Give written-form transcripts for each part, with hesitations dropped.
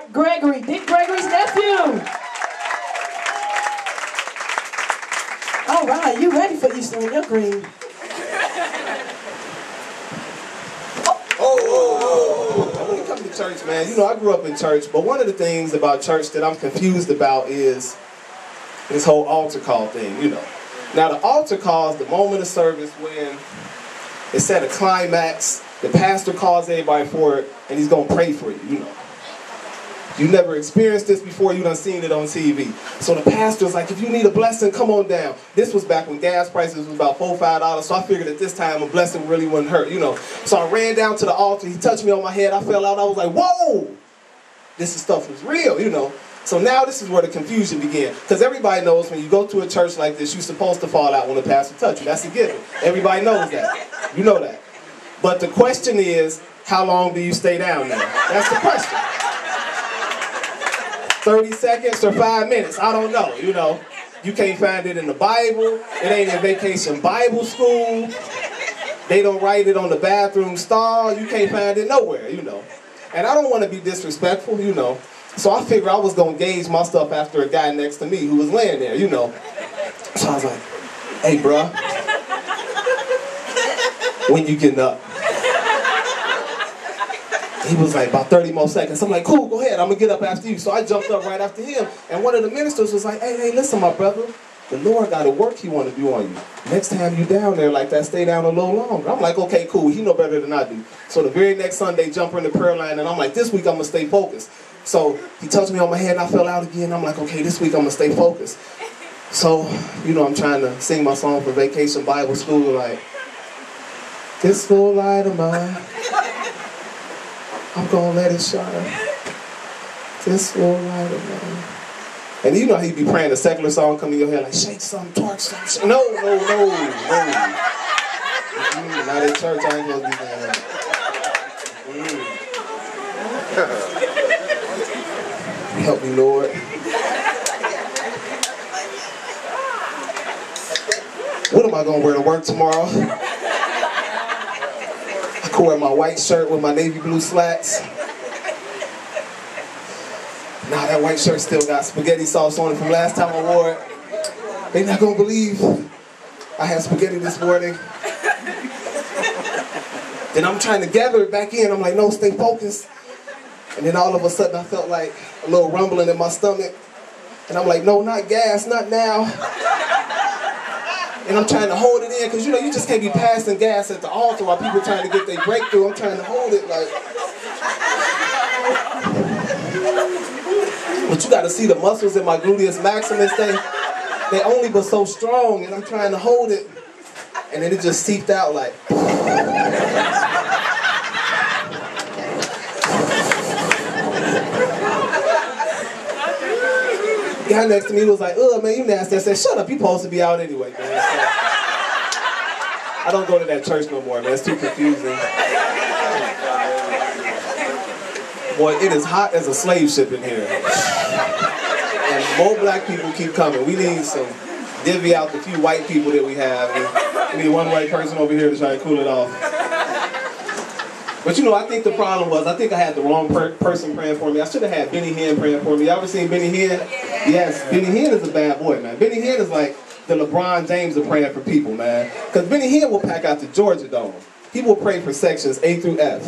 Mark Gregory, Dick Gregory's nephew. All right, you ready for Easter in your green? When it comes to church, man, you know, I grew up in church, but one of the things about church that I'm confused about is this whole altar call thing, you know. Now, the altar call is the moment of service when it's at a climax, the pastor calls everybody for it, and he's going to pray for you, you know. You never experienced this before, you done seen it on TV. So the pastor's like, if you need a blessing, come on down. This was back when gas prices was about $4 or $5, so I figured at this time a blessing really wouldn't hurt, you know. So I ran down to the altar, he touched me on my head, I fell out, I was like, whoa! This stuff was real, you know. So now this is where the confusion began. Because everybody knows when you go to a church like this, you're supposed to fall out when the pastor touches you. That's a given. Everybody knows that. You know that. But the question is, how long do you stay down there? That's the question. 30 seconds or 5 minutes, I don't know, you know. You can't find it in the Bible. It ain't in Vacation Bible School. They don't write it on the bathroom stall. You can't find it nowhere, you know. And I don't want to be disrespectful, you know. So I figured I was going to gauge my stuff after a guy next to me who was laying there, you know. So I was like, hey, bruh, when you getting up? He was like, about 30 more seconds. I'm like, cool, go ahead, I'm going to get up after you. So I jumped up right after him. And one of the ministers was like, hey, listen, my brother. The Lord got a work he want to do on you. Next time you down there like that, stay down a little longer. I'm like, okay, cool. He know better than I do. So the very next Sunday, jump in the prayer line, and I'm like, this week I'm going to stay focused. So he touched me on my head, and I fell out again. I'm like, okay, this week I'm going to stay focused. So, you know, I'm trying to sing my song for Vacation Bible School, like, this little light of mine, I'm going to let it shine. This little light of mine. And you know how you be praying a secular song come in your head like, shake something, twerk something. No. Not in church, I ain't going to do that. Help me, Lord. What am I going to wear to work tomorrow? I could wear my white shirt with my navy blue slacks. Nah, that white shirt still got spaghetti sauce on it from last time I wore it. They not gonna believe I had spaghetti this morning. Then I'm trying to gather it back in. I'm like, no, stay focused. And then all of a sudden I felt like a little rumbling in my stomach. And I'm like, no, not gas, not now. And I'm trying to hold it in, because you know, you just can't be passing gas at the altar while people trying to get their breakthrough. I'm trying to hold it like... But you got to see the muscles in my gluteus maximus, they only but so strong, and I'm trying to hold it, and then it just seeped out like. Guy next to me was like, "Ugh, man, you nasty." I said, "Shut up, you supposed to be out anyway, man." So, I don't go to that church no more, man. It's too confusing. Boy, it is hot as a slave ship in here. And more black people keep coming. We need some divvy out the few white people that we have. And we need one white person over here to try to cool it off. But you know, I think the problem was, I think I had the wrong person praying for me. I should have had Benny Hinn praying for me. Y'all ever seen Benny Hinn? Yes, Benny Hinn is a bad boy, man. Benny Hinn is like the LeBron James of praying for people, man. Because Benny Hinn will pack out the Georgia Dome. He will pray for sections A through F.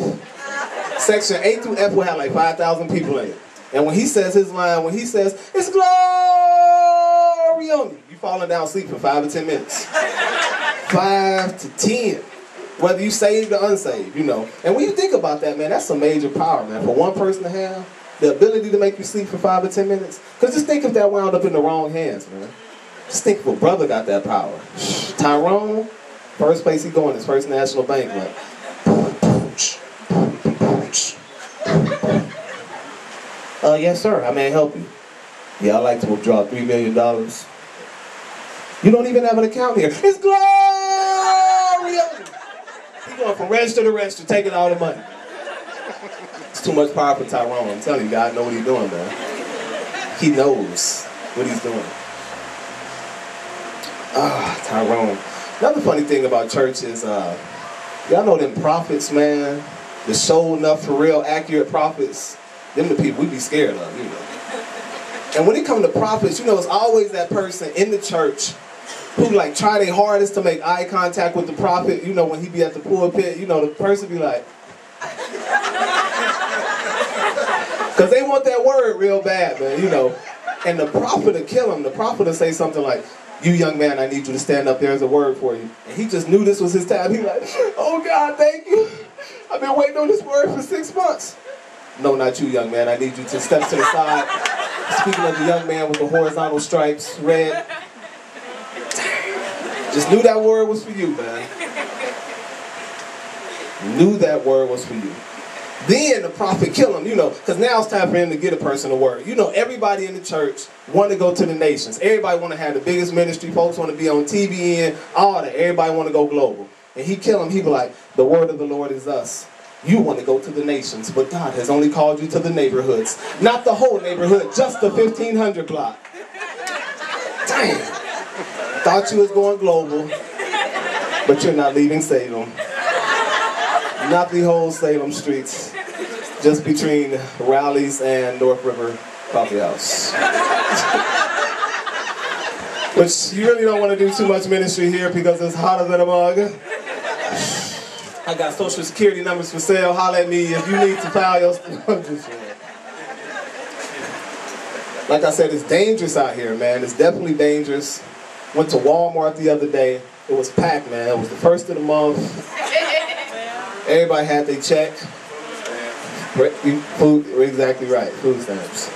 Section A through F will have like 5,000 people in it. And when he says his line, when he says, it's glory on you, you falling down asleep for 5 to 10 minutes. 5 to 10. Whether you saved or unsaved, you know. And when you think about that, man, that's some major power, man. For one person to have the ability to make you sleep for 5 or 10 minutes. Because just think if that wound up in the wrong hands, man. Just think if a brother got that power. Tyrone, first place he going is First National Bank, like. Yes, sir. How may I help you? Yeah, I'd like to withdraw $3 million. You don't even have an account here. It's glory! He's going from register to register, taking all the money. It's too much power for Tyrone. I'm telling you, God knows what he's doing, man. He knows what he's doing. Tyrone. Another funny thing about church is, y'all know them prophets, man. The show enough for real, accurate prophets. Them the people we be scared of, you know. And when it comes to prophets, you know, it's always that person in the church who like try their hardest to make eye contact with the prophet. You know, when he be at the pulpit, you know, the person be like, because they want that word real bad, man, you know. And the prophet will kill him. The prophet will say something like, you young man, I need you to stand up, there's a word for you. And he just knew this was his time. He like, oh God, thank you. I've been waiting on this word for 6 months. No, not you, young man. I need you to step to the side. Speaking of the young man with the horizontal stripes, red. Just knew that word was for you, man. Knew that word was for you. Then the prophet kill him, you know, because now it's time for him to get a person a word. You know, everybody in the church want to go to the nations. Everybody want to have the biggest ministry. Folks want to be on TVN, all that. Everybody want to go global. And he kill him. He be like, the word of the Lord is us. You want to go to the nations, but God has only called you to the neighborhoods. Not the whole neighborhood, just the 1500 block. Dang. Thought you was going global, but you're not leaving Salem. Not the whole Salem streets, just between Rallies and North River Coffee House. Which you really don't want to do too much ministry here because it's hotter than a mug. I got social security numbers for sale. Holler at me if you need to file your stuff. Like I said, it's dangerous out here, man. It's definitely dangerous. Went to Walmart the other day. It was packed, man. It was the first of the month. Everybody had their check. Food, exactly right, food stamps.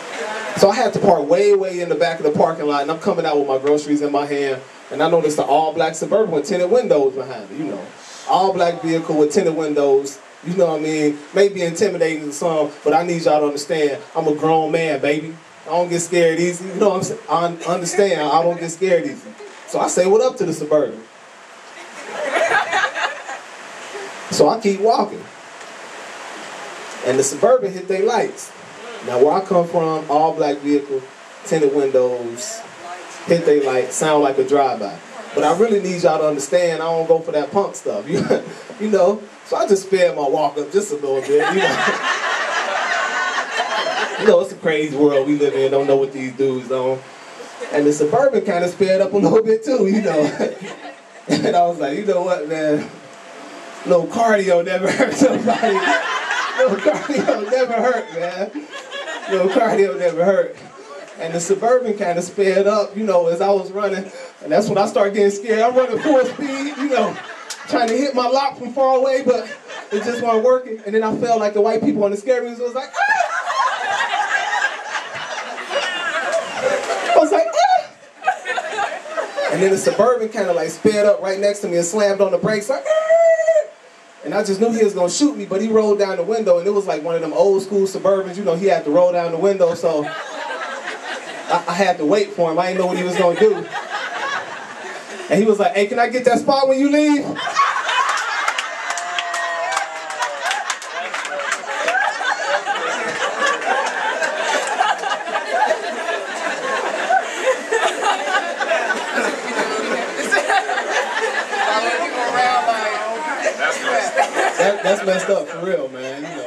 So I had to park way in the back of the parking lot, and I'm coming out with my groceries in my hand, and I noticed an all-black Suburban with tinted windows behind it, you know. All-black vehicle with tinted windows, you know what I mean? Maybe intimidating to some, but I need y'all to understand, I'm a grown man, baby. I don't get scared easy, you know what I'm saying? I understand, I don't get scared easy. So I say what up to the Suburban. So I keep walking. And the Suburban hit their lights. Now where I come from, all black vehicle, tinted windows, hit their lights, sound like a drive-by. But I really need y'all to understand I don't go for that punk stuff. You know? So I just sped my walk up just a little bit, you know. You know, it's a crazy world we live in, don't know what these dudes on. And the Suburban kind of sped up a little bit too, you know. And I was like, you know what, man? No cardio never hurt somebody. No cardio never hurt, man. No cardio never hurt. And the Suburban kind of sped up, you know, as I was running. And that's when I started getting scared. I'm running full speed, you know, trying to hit my lock from far away, but it just wasn't working. And then I felt like the white people on the scary movies. I was like, ah! I was like, ah! And then the Suburban kind of like sped up right next to me and slammed on the brakes, like, ah! And I just knew he was going to shoot me, but he rolled down the window, and it was like one of them old school Suburbans. You know, he had to roll down the window, so I had to wait for him. I didn't know what he was going to do. And he was like, hey, can I get that spot when you leave? That's messed up for real, man. You know.